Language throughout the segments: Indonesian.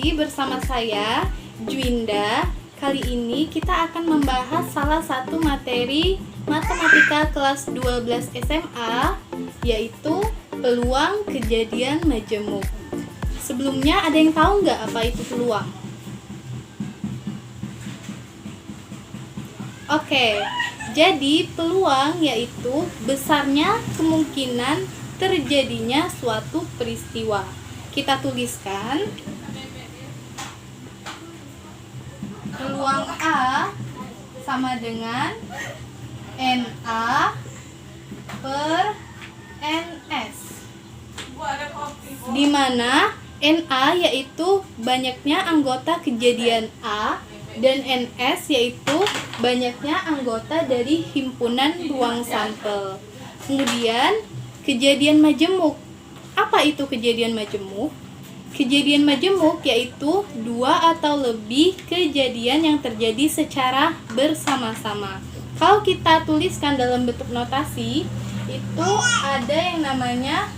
lagi bersama saya, Juinda. Kali ini kita akan membahas salah satu materi matematika kelas 12 SMA, yaitu peluang kejadian majemuk. Sebelumnya ada yang tahu nggak apa itu peluang? Oke, jadi peluang yaitu besarnya kemungkinan terjadinya suatu peristiwa. Kita tuliskan peluang A sama dengan NA per NS, di mana NA yaitu banyaknya anggota kejadian A dan NS yaitu banyaknya anggota dari himpunan ruang sampel. Kemudian kejadian majemuk. Apa itu kejadian majemuk? Kejadian majemuk yaitu dua atau lebih kejadian yang terjadi secara bersama-sama. Kalau kita tuliskan dalam bentuk notasi, itu ada yang namanya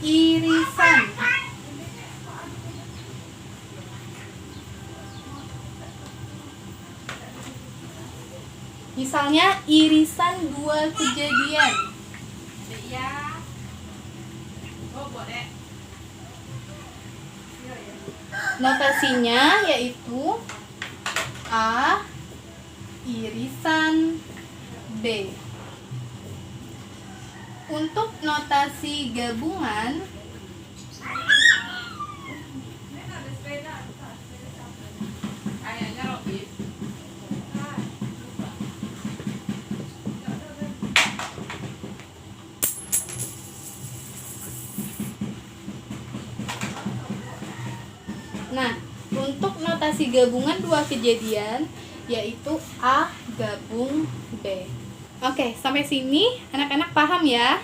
irisan. Misalnya irisan dua kejadian. Notasinya yaitu A irisan B. Untuk notasi gabungan, nah, untuk notasi gabungan dua kejadian yaitu A gabung B. Oke, sampai sini anak-anak paham ya?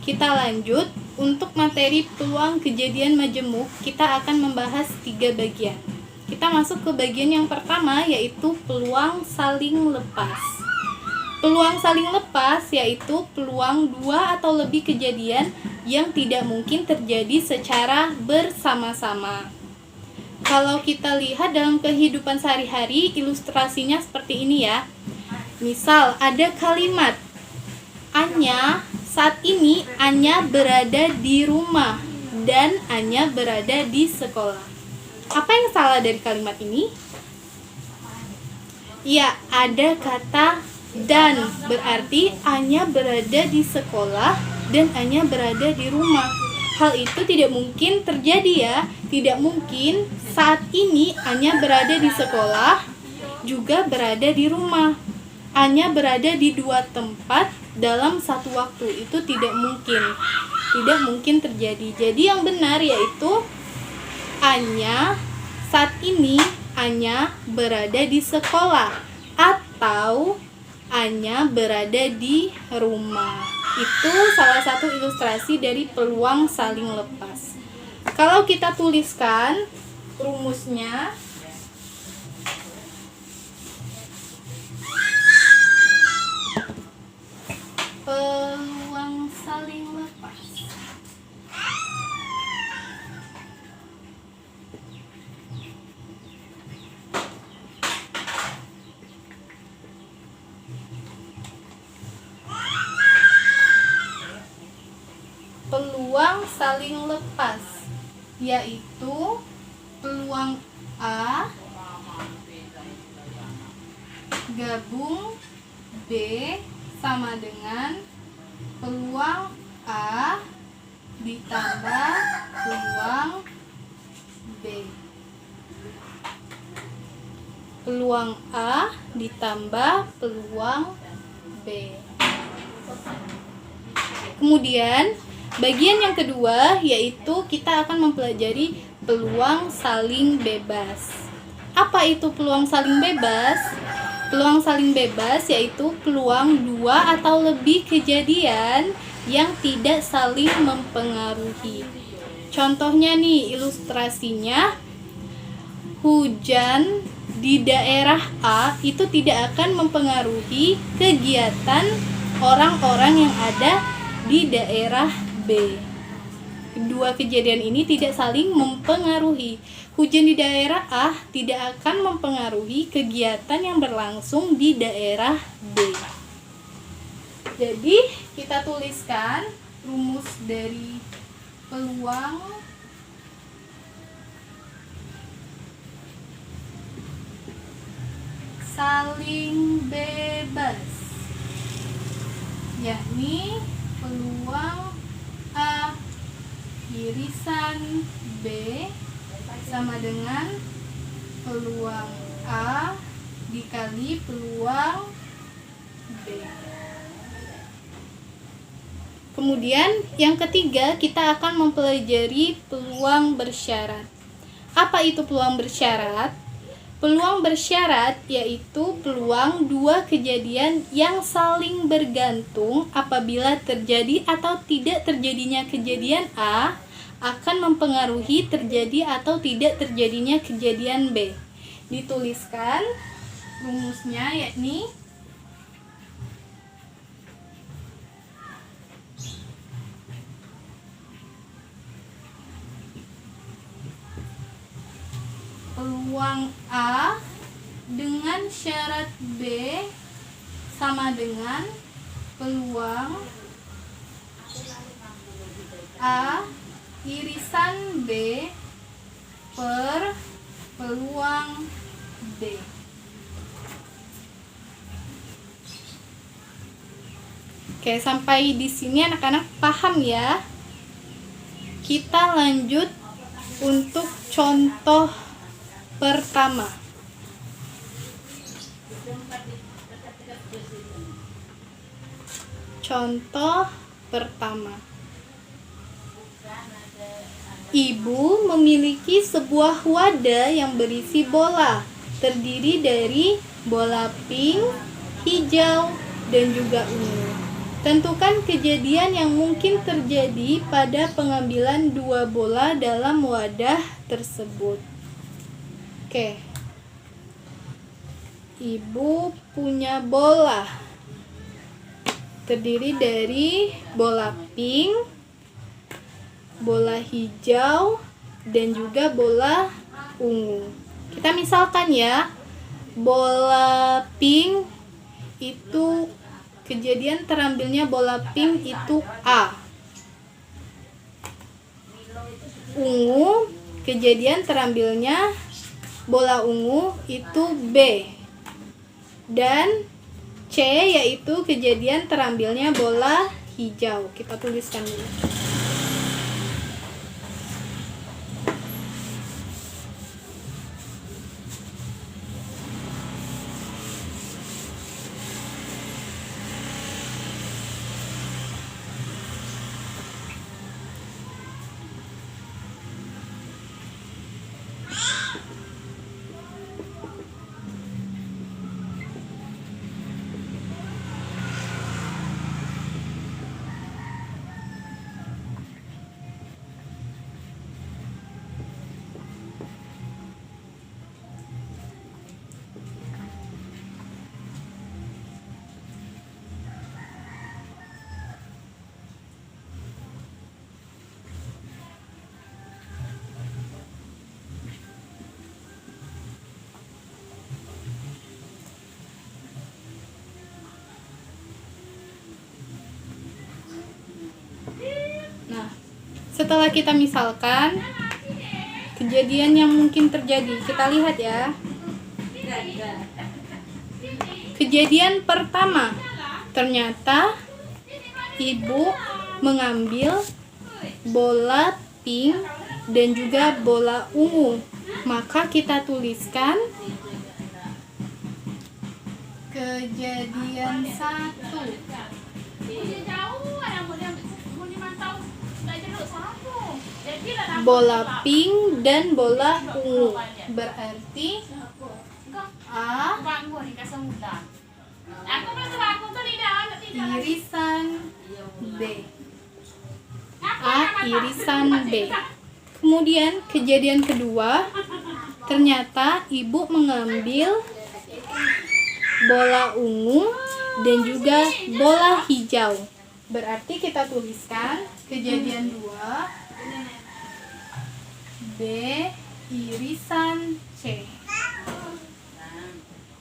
Kita lanjut. Untuk materi peluang kejadian majemuk, kita akan membahas 3 bagian. Kita masuk ke bagian yang pertama yaitu peluang saling lepas. Peluang saling lepas yaitu peluang dua atau lebih kejadian yang tidak mungkin terjadi secara bersama-sama. Kalau kita lihat dalam kehidupan sehari-hari, ilustrasinya seperti ini ya. Misal ada kalimat Anya, saat ini Anya berada di rumah dan Anya berada di sekolah. Apa yang salah dari kalimat ini? Ya, ada kata dan, berarti Anya berada di sekolah dan Anya berada di rumah. Hal itu tidak mungkin terjadi ya. Tidak mungkin saat ini Anya berada di sekolah juga berada di rumah. Anya berada di dua tempat dalam satu waktu. Itu tidak mungkin. Tidak mungkin terjadi. Jadi yang benar yaitu Anya saat ini Anya berada di sekolah atau Anya berada di rumah. Itu salah satu ilustrasi dari peluang saling lepas. Kalau kita tuliskan rumusnya, peluang saling lepas. Peluang saling lepas yaitu peluang A gabung B sama dengan peluang A ditambah peluang B. Peluang A ditambah peluang B. Kemudian bagian yang kedua yaitu kita akan mempelajari peluang saling bebas. Apa itu peluang saling bebas? Peluang saling bebas yaitu peluang dua atau lebih kejadian yang tidak saling mempengaruhi. Contohnya nih ilustrasinya, hujan di daerah A itu tidak akan mempengaruhi kegiatan orang-orang yang ada di daerah B. dua kejadian ini tidak saling mempengaruhi. Hujan di daerah A tidak akan mempengaruhi kegiatan yang berlangsung di daerah B. Jadi, kita tuliskan rumus dari peluang saling bebas, yakni peluang A irisan B sama dengan peluang A dikali peluang B. Kemudian yang ketiga, kita akan mempelajari peluang bersyarat. Apa itu peluang bersyarat? Peluang bersyarat yaitu peluang dua kejadian yang saling bergantung apabila terjadi atau tidak terjadinya kejadian A akan mempengaruhi terjadi atau tidak terjadinya kejadian B. Dituliskan rumusnya, yakni peluang A dengan syarat B sama dengan peluang A irisan B per peluang B. Oke, sampai di sini anak-anak paham ya? Kita lanjut untuk contoh pertama. Contoh pertama. Ibu memiliki sebuah wadah yang berisi bola, terdiri dari bola pink, hijau, dan juga ungu. Tentukan kejadian yang mungkin terjadi pada pengambilan dua bola dalam wadah tersebut. Oke. Ibu punya bola, terdiri dari bola pink, bola hijau, dan juga bola ungu. Kita misalkan ya, bola pink itu kejadian terambilnya bola pink itu A. Ungu, kejadian terambilnya bola ungu itu B. Dan C yaitu kejadian terambilnya bola hijau. Kita tuliskan dulu. Setelah kita misalkan kejadian yang mungkin terjadi, kita lihat ya. Kejadian pertama, ternyata ibu mengambil bola pink dan juga bola ungu. Maka kita tuliskan kejadian 1. Bola pink dan bola ungu, berarti A irisan B. A irisan B. Kemudian kejadian kedua, ternyata ibu mengambil bola ungu dan juga bola hijau. Berarti kita tuliskan kejadian 2 B irisan C.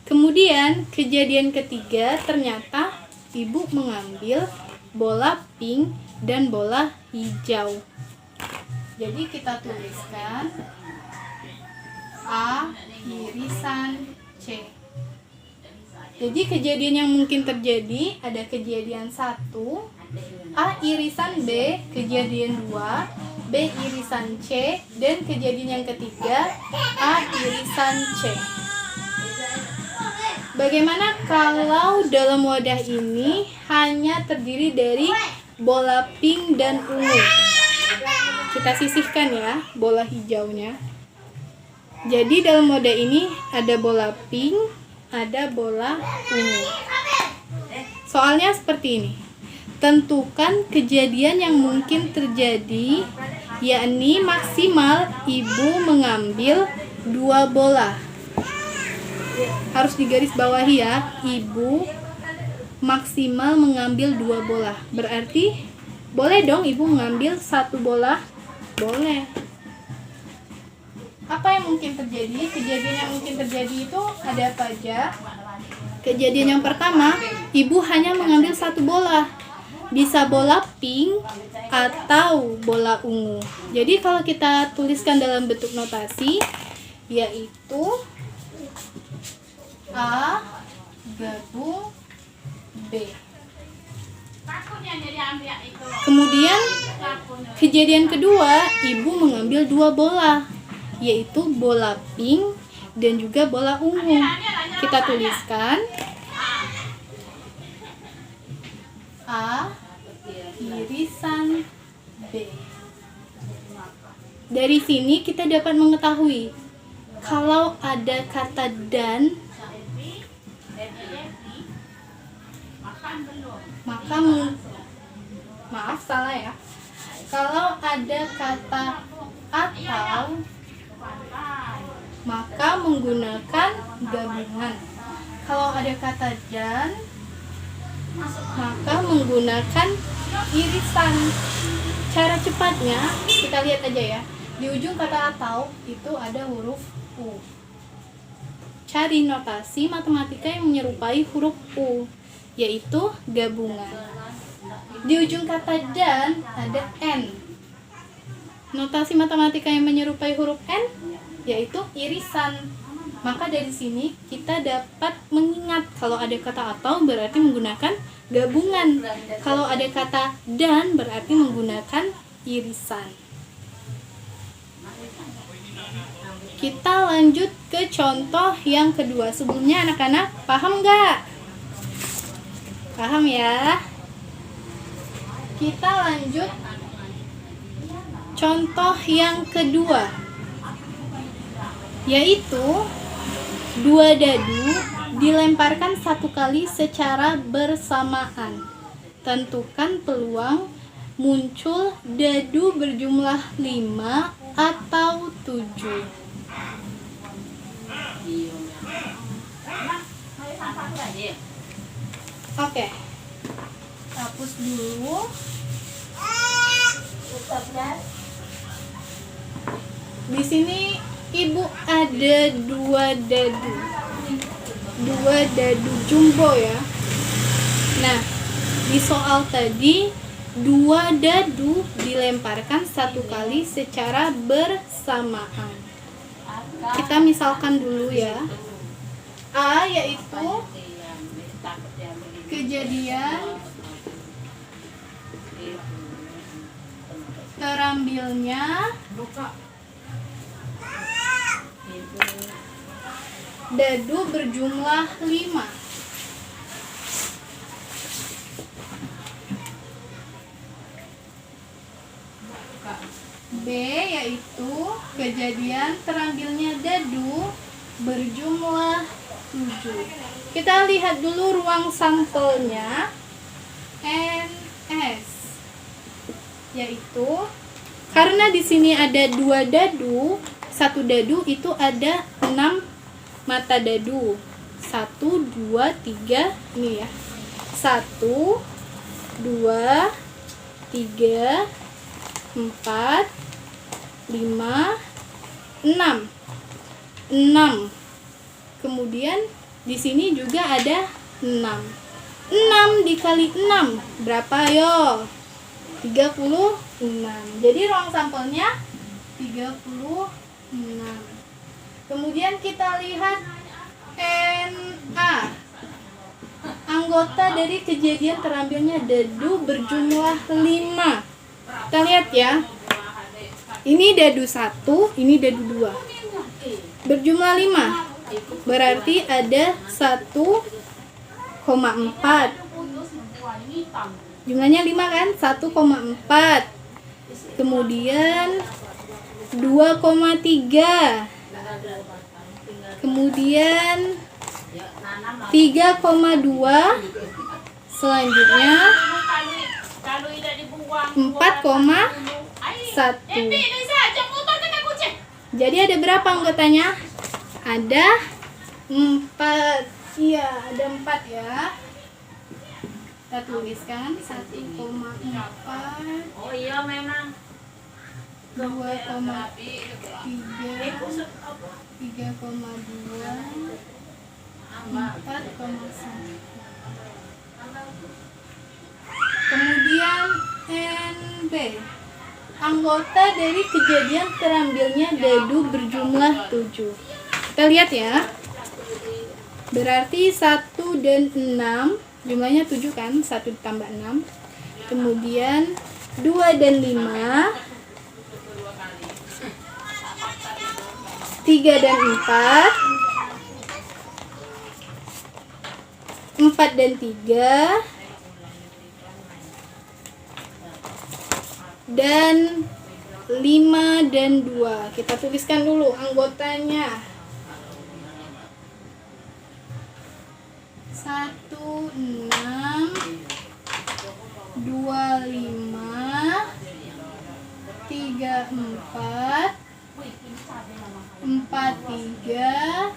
Kemudian kejadian ketiga, ternyata ibu mengambil bola pink dan bola hijau. Jadi kita tuliskan A irisan C. Jadi kejadian yang mungkin terjadi ada kejadian 1, A irisan B, kejadian 2, B irisan C, dan kejadian yang ketiga A irisan C. Bagaimana kalau dalam wadah ini hanya terdiri dari bola pink dan ungu? Kita sisihkan ya bola hijaunya. Jadi dalam wadah ini ada bola pink, ada bola ungu. Soalnya seperti ini. Tentukan kejadian yang mungkin terjadi, yakni maksimal ibu mengambil 2 bola. Harus digaris bawahi ya, ibu maksimal mengambil 2 bola. Berarti boleh dong ibu mengambil 1 bola? Boleh. Apa yang mungkin terjadi? Kejadian yang mungkin terjadi itu ada apa aja? Kejadian yang pertama, ibu hanya mengambil 1 bola. Bisa bola pink atau bola ungu. Jadi kalau kita tuliskan dalam bentuk notasi, yaitu A gabung B. Kemudian kejadian kedua, ibu mengambil 2 bola, yaitu bola pink dan juga bola ungu. Kita tuliskan A irisan B. Dari sini kita dapat mengetahui kalau ada kata dan, maka maaf salah ya. Kalau ada kata atau, maka menggunakan gabungan. Kalau ada kata dan, maka menggunakan irisan. Cara cepatnya kita lihat aja ya. Di ujung kata atau itu ada huruf U. Cari notasi matematika yang menyerupai huruf U, yaitu gabungan. Di ujung kata dan ada N. Notasi matematika yang menyerupai huruf N yaitu irisan. Maka dari sini kita dapat mengingat kalau ada kata atau berarti menggunakan gabungan. Kalau ada kata dan berarti menggunakan irisan. Kita lanjut ke contoh yang kedua. Sebelumnya anak-anak paham nggak? Paham ya? Kita lanjut contoh yang kedua, yaitu 2 dadu dilemparkan 1 kali secara bersamaan. Tentukan peluang muncul dadu berjumlah 5 atau 7. Oke, hapus dulu. Di sini ibu ada 2 dadu, 2 dadu jumbo ya. Nah, di soal tadi 2 dadu dilemparkan 1 kali secara bersamaan. Kita misalkan dulu ya. A yaitu kejadian terambilnya dadu berjumlah 5. B yaitu kejadian terambilnya dadu berjumlah 7. Kita lihat dulu ruang sampelnya NS, yaitu karena di sini ada 2 dadu, 1 dadu itu ada 6 mata dadu. 1, 2, 3 ini ya. 1, 2, 3, 4, 5, 6. 6. Kemudian di sini juga ada 6. 6 dikali 6 berapa yo? 36. Jadi ruang sampelnya 36. Kemudian kita lihat NA. Anggota dari kejadian terambilnya dadu berjumlah 5. Kita lihat ya. Ini dadu 1, ini dadu 2. Berjumlah 5. Berarti ada 1,4. Jumlahnya 5 kan? 1,4. Kemudian 2,3. Kemudian 3,2. Selanjutnya 4,1. Jadi ada berapa anggotanya? Ada 4. Iya, ada 4 ya. Kita tuliskan 1,4. Oh iya memang. 2,3, 3,2, 4,1. Kemudian NB. Anggota dari kejadian terambilnya dadu berjumlah 7. Kita lihat ya. Berarti 1 dan 6, jumlahnya 7 kan? 1 ditambah 6. Kemudian 2 dan 5, 3 dan 4, 4 dan 3, dan 5 dan 2. Kita tuliskan dulu anggotanya. 1, 6, 2, 5, 3, 4, 4, 3,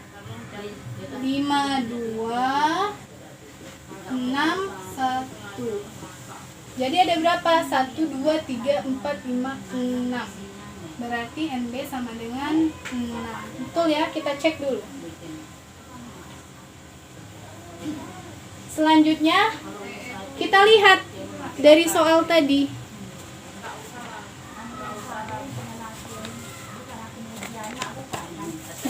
5, 2, 6, 1. Jadi ada berapa? 1, 2, 3, 4, 5, 6. Berarti NB sama dengan 6. Betul ya? Kita cek dulu. Selanjutnya kita lihat dari soal tadi.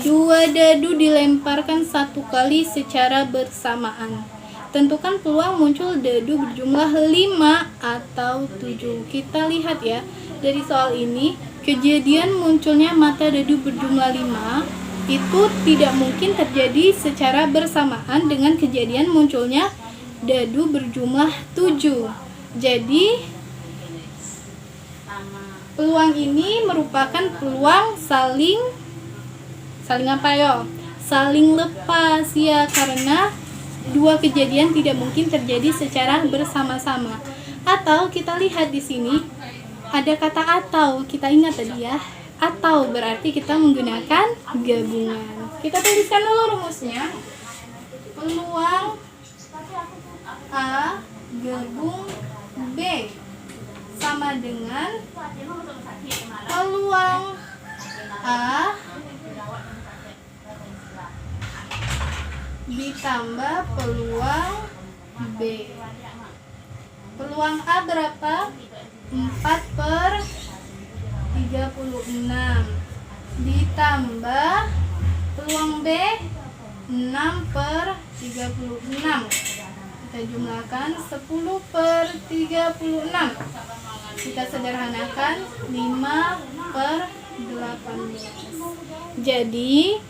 Dua dadu dilemparkan 1 kali secara bersamaan. Tentukan peluang muncul dadu berjumlah 5 atau 7. Kita lihat ya, dari soal ini, kejadian munculnya mata dadu berjumlah 5 itu tidak mungkin terjadi secara bersamaan dengan kejadian munculnya dadu berjumlah 7. Jadi, peluang ini merupakan peluang saling apa yo? Saling lepas ya, karena dua kejadian tidak mungkin terjadi secara bersama-sama. Atau kita lihat di sini ada kata atau. Kita ingat tadi ya, atau berarti kita menggunakan gabungan. Kita tuliskan dulu rumusnya. Peluang A gabung B sama dengan peluang A ditambah peluang B. Peluang A berapa? 4/36 ditambah peluang B 6/36. Kita jumlahkan 10/36. Kita sederhanakan 5/18. Jadi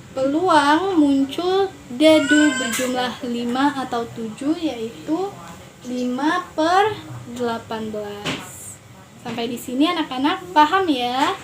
peluang muncul dadu berjumlah 5 atau 7 yaitu 5/18. Sampai di sini anak-anak paham ya?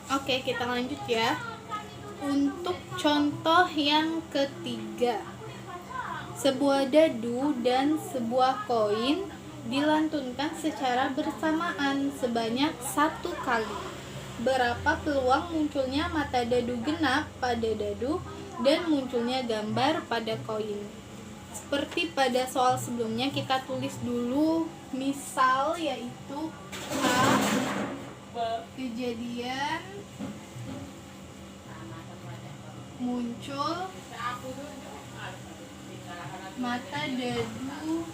Oke, kita lanjut ya. Untuk contoh yang ketiga, sebuah dadu dan sebuah koin dilantunkan secara bersamaan sebanyak 1 kali. Berapa peluang munculnya mata dadu genap pada dadu dan munculnya gambar pada koin? Seperti pada soal sebelumnya, kita tulis dulu misal, yaitu A, kejadian muncul mata dadu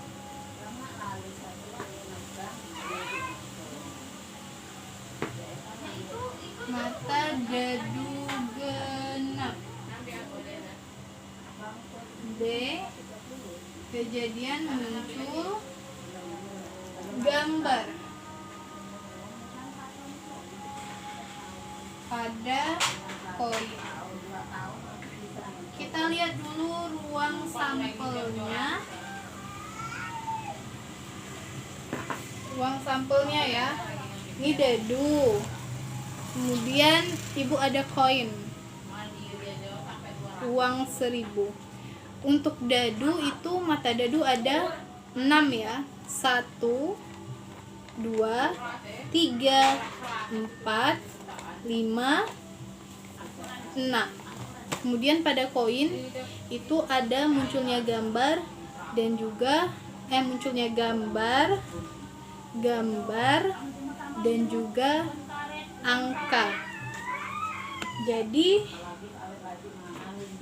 genap. B, kejadian muncul gambar pada koin. Kita lihat dulu ruang sampelnya. Ruang sampelnya ya. Ini dadu. Kemudian ibu ada koin. Uang 1000. Untuk dadu itu mata dadu ada 6 ya. 1, 2, 3, 4, 5, 6. Kemudian pada koin itu ada munculnya gambar dan juga munculnya gambar dan juga angka. Jadi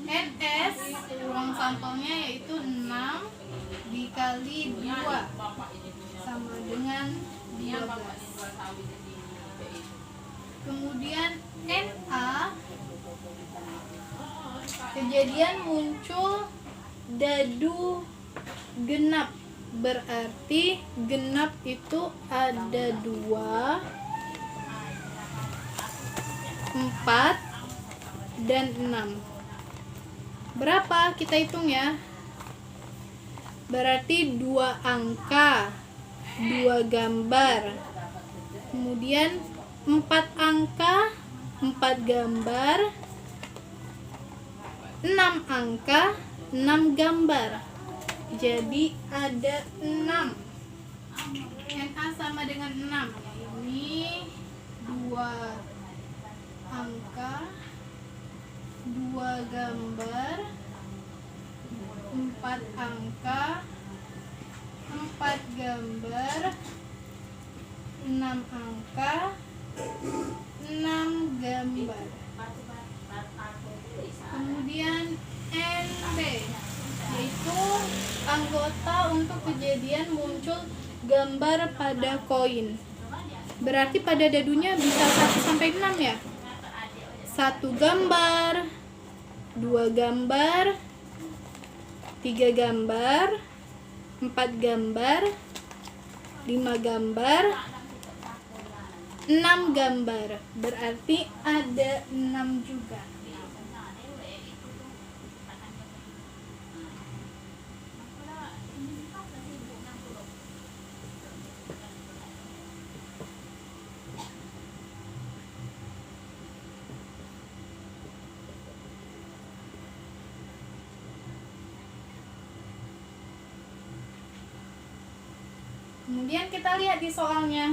NS ruang sampelnya yaitu 6 dikali 2 sama dengan 12. Kemudian NA, kejadian muncul dadu genap. Berarti genap itu ada 2, 4, dan 6. Berapa? Kita hitung ya. Berarti 2 angka, 2 gambar. Kemudian 4 angka, 4 gambar, 6 angka, 6 gambar. Jadi ada 6. NA sama dengan 6. Ini 2 angka, 2 gambar, 4 angka, 4 gambar, 6 angka, 6 gambar. Kemudian NB, yaitu anggota untuk kejadian muncul gambar pada koin. Berarti pada dadunya bisa 1 sampai 6 ya. 1 gambar, 2 gambar, 3 gambar, 4 gambar, 5 gambar, 6 gambar. Berarti ada 6 juga. Kemudian kita lihat di soalnya,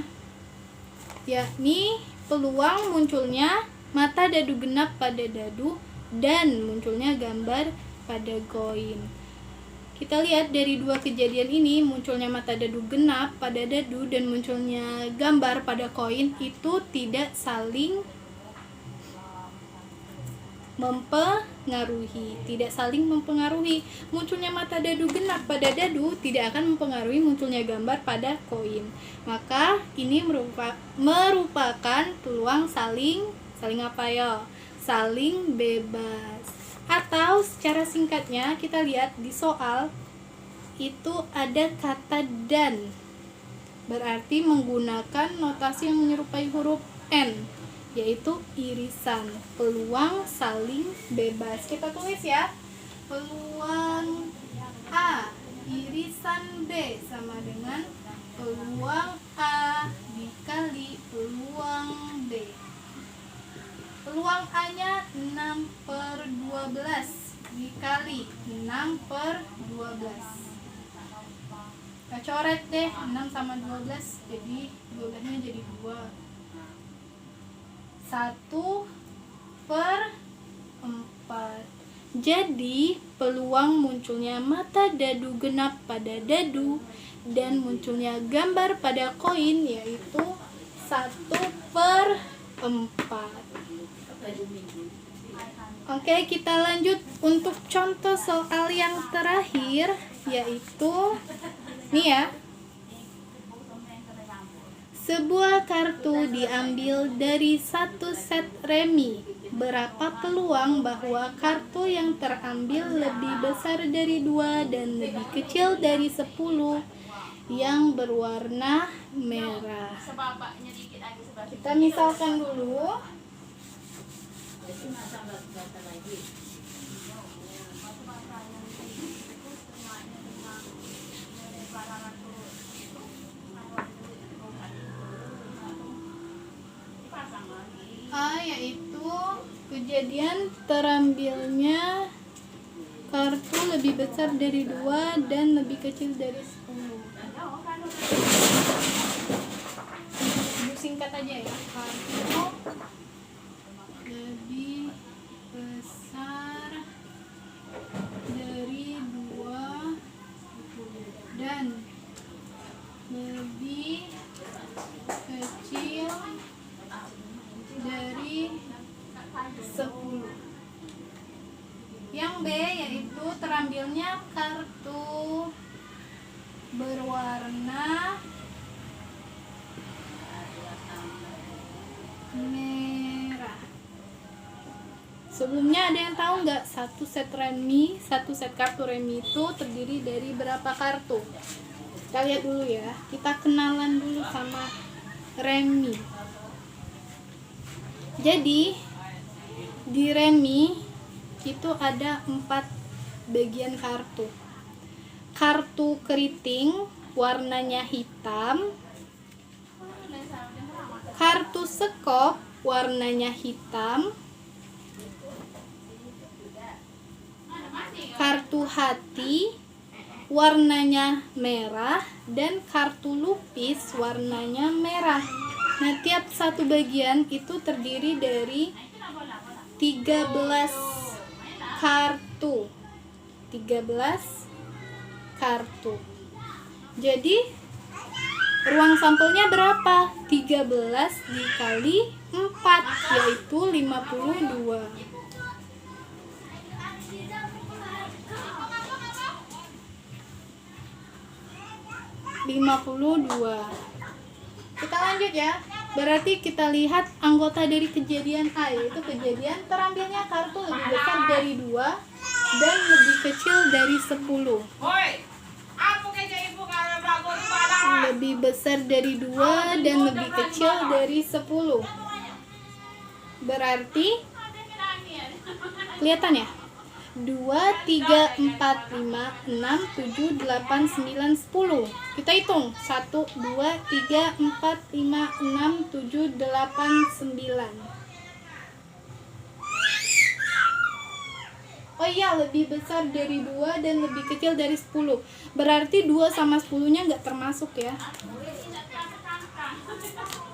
yakni peluang munculnya mata dadu genap pada dadu dan munculnya gambar pada koin. Kita lihat dari 2 kejadian ini, munculnya mata dadu genap pada dadu dan munculnya gambar pada koin itu tidak saling mempengaruhi. Munculnya mata dadu genap pada dadu tidak akan mempengaruhi munculnya gambar pada koin. Maka ini merupakan peluang saling apa ya? Saling bebas. Atau secara singkatnya kita lihat di soal itu ada kata dan. Berarti menggunakan notasi yang menyerupai huruf N, yaitu irisan. Peluang saling bebas. Kita tulis ya. Peluang A irisan B sama dengan peluang A dikali peluang B. Peluang A-nya 6/12 dikali 6/12. Kita coret deh, 6 sama 12, jadi 12-nya jadi 2. 1/4. Jadi peluang munculnya mata dadu genap pada dadu dan munculnya gambar pada koin yaitu 1/4. Oke, kita lanjut untuk contoh soal yang terakhir, yaitu nih ya. Sebuah kartu diambil dari satu set remi. Berapa peluang bahwa kartu yang terambil lebih besar dari 2 dan lebih kecil dari 10 yang berwarna merah? Kita misalkan dulu. A yaitu kejadian terambilnya kartu lebih besar dari 2 dan lebih kecil dari 10. Singkat aja ya. Kartu lebih besar dari 2 dan lebih kecil dari 10. Yang B yaitu terambilnya kartu berwarna merah. Sebelumnya ada yang tahu nggak satu set kartu remi itu terdiri dari berapa kartu? Kita lihat dulu ya. Kita kenalan dulu sama remi. Jadi di remi itu ada 4 bagian kartu. Kartu keriting warnanya hitam. Kartu sekop warnanya hitam. Kartu hati warnanya merah dan kartu lupis warnanya merah. Nah, tiap satu bagian itu terdiri dari 13 kartu. 13 kartu. Jadi ruang sampelnya berapa? 13 dikali 4 yaitu 52. 52. Kita lanjut ya. Berarti kita lihat anggota dari kejadian A, yaitu kejadian terambilnya kartu lebih besar dari 2 dan lebih kecil dari 10. Lebih besar dari 2 dan lebih kecil dari 10. Berarti kelihatan ya? 2, 3, 4, 5, 6, 7, 8, 9, 10. Kita hitung 1, 2, 3, 4, 5, 6, 7, 8, 9. Oh iya, lebih besar dari 2 dan lebih kecil dari 10. Berarti 2 sama 10-nya nggak termasuk ya.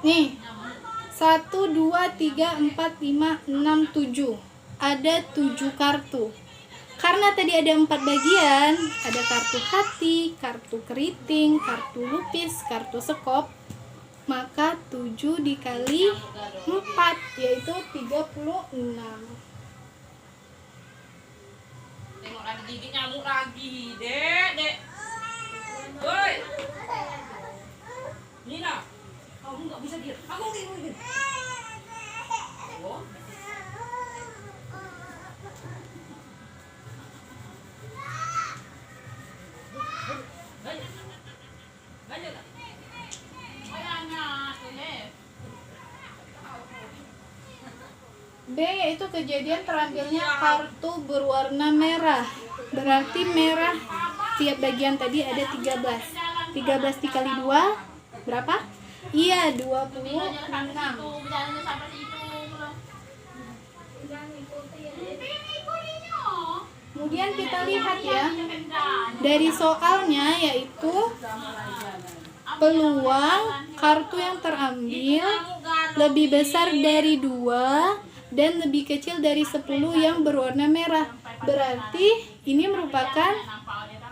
Nih, 1, 2, 3, 4, 5, 6, 7. Ada 7 kartu. Karena tadi ada 4 bagian, ada kartu hati, kartu keriting, kartu lupis, kartu sekop, maka 7 dikali 4 yaitu 36. Tengok ada gigi nyamuk lagi, dek. Woi, Nina, kamu nggak bisa diam. Aku gini. Oh. B yaitu kejadian terambilnya kartu berwarna merah. Berarti merah tiap bagian tadi ada 13. 13 dikali 2 berapa? Iya, 26. Kemudian kita lihat ya, dari soalnya yaitu peluang kartu yang terambil lebih besar dari 2 dan lebih kecil dari 10 yang berwarna merah. Berarti ini merupakan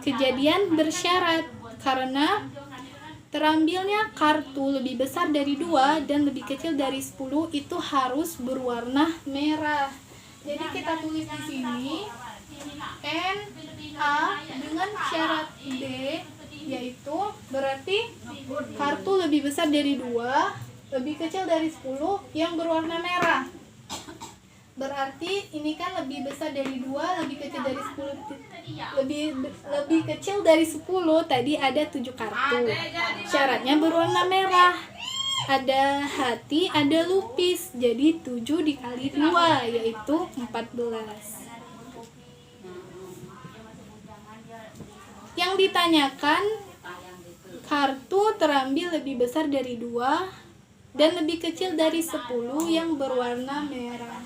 kejadian bersyarat karena terambilnya kartu lebih besar dari 2 dan lebih kecil dari 10 itu harus berwarna merah. Jadi kita tulis di sini N A dengan syarat B, yaitu berarti kartu lebih besar dari 2, lebih kecil dari 10 yang berwarna merah. Berarti ini kan lebih besar dari 2, lebih kecil dari 10, lebih kecil dari 10. Tadi ada 7 kartu. Syaratnya berwarna merah. Ada hati, ada lupis. Jadi 7 dikali 2 yaitu 14. Yang ditanyakan kartu terambil lebih besar dari 2 dan lebih kecil dari 10 yang berwarna merah.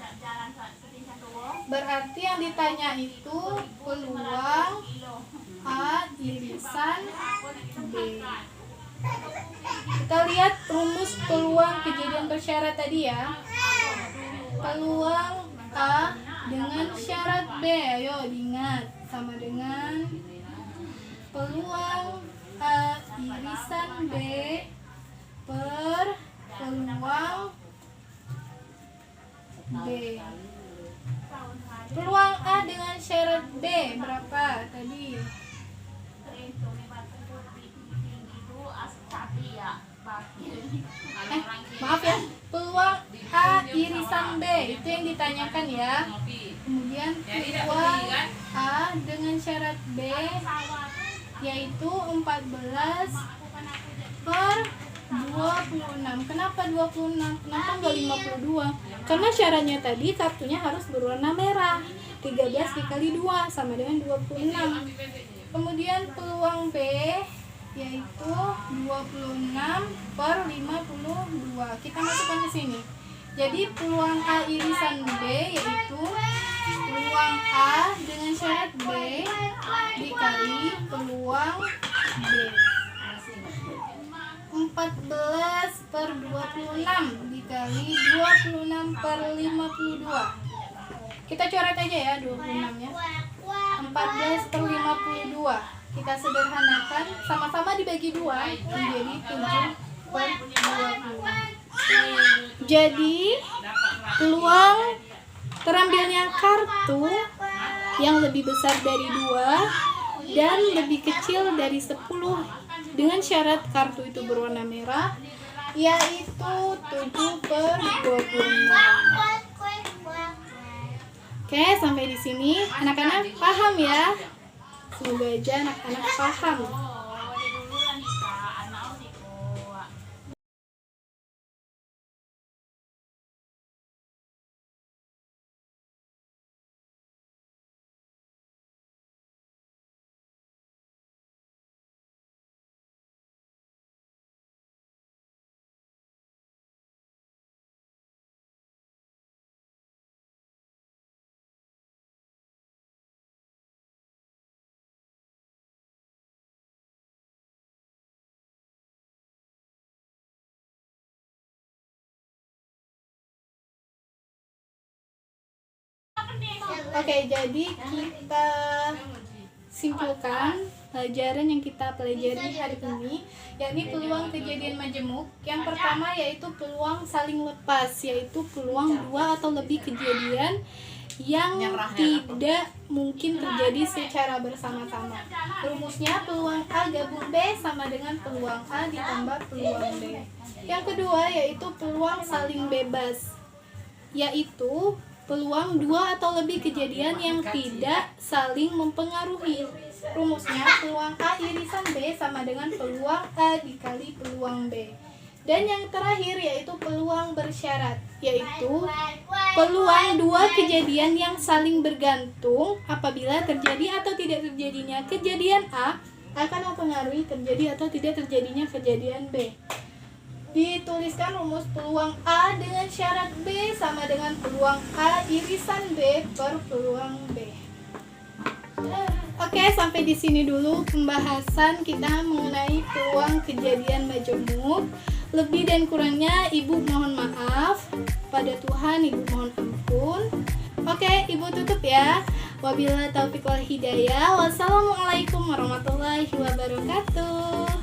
Berarti yang ditanya itu peluang A irisan B. Kita lihat rumus peluang kejadian bersyarat tadi ya. Peluang A dengan syarat B, ayo diingat, sama dengan peluang A irisan B per peluang B. Peluang A dengan syarat B berapa tadi? Maaf ya, peluang A irisan B itu yang ditanyakan ya. Kemudian peluang A dengan syarat B yaitu 14 per 26. Kenapa 26? Kenapa enggak 52? Karena syaratnya tadi kartunya harus berwarna merah. 13 dikali 2 sama dengan 26. Kemudian peluang B yaitu 26 per 52. Kita masukkan ke sini. Jadi peluang A irisan B yaitu peluang A dengan syarat B dikali peluang B. 14 per 26 dikali 26 per 52. Kita coret aja ya 26 nya. 14 per 52. Kita sederhanakan, sama-sama dibagi 2 menjadi 7 per 20. Jadi peluang terambilnya kartu yang lebih besar dari 2 dan lebih kecil dari 10 dengan syarat kartu itu berwarna merah yaitu 7 per 26. Oke, sampai di sini anak-anak paham ya? Semoga aja anak-anak paham. Oke, jadi kita simpulkan pelajaran yang kita pelajari hari ini, yakni peluang kejadian majemuk. Yang pertama yaitu peluang saling lepas, yaitu peluang 2 atau lebih kejadian yang tidak mungkin terjadi secara bersama-sama. Rumusnya peluang A gabung B sama dengan peluang A ditambah peluang B. Yang kedua yaitu peluang saling bebas, yaitu peluang 2 atau lebih kejadian yang tidak saling mempengaruhi. Rumusnya peluang A irisan B sama dengan peluang A dikali peluang B. Dan yang terakhir yaitu peluang bersyarat, yaitu peluang 2 kejadian yang saling bergantung apabila terjadi atau tidak terjadinya kejadian A akan mempengaruhi terjadi atau tidak terjadinya kejadian B. Dituliskan rumus peluang A dengan syarat B sama dengan peluang A irisan B per peluang B. Oke, sampai di sini dulu pembahasan kita mengenai peluang kejadian majemuk. Lebih dan kurangnya Ibu mohon maaf. Pada Tuhan Ibu mohon ampun. Oke, Ibu tutup ya. Wabillahi taufiq wal hidayah. Wassalamualaikum warahmatullahi wabarakatuh.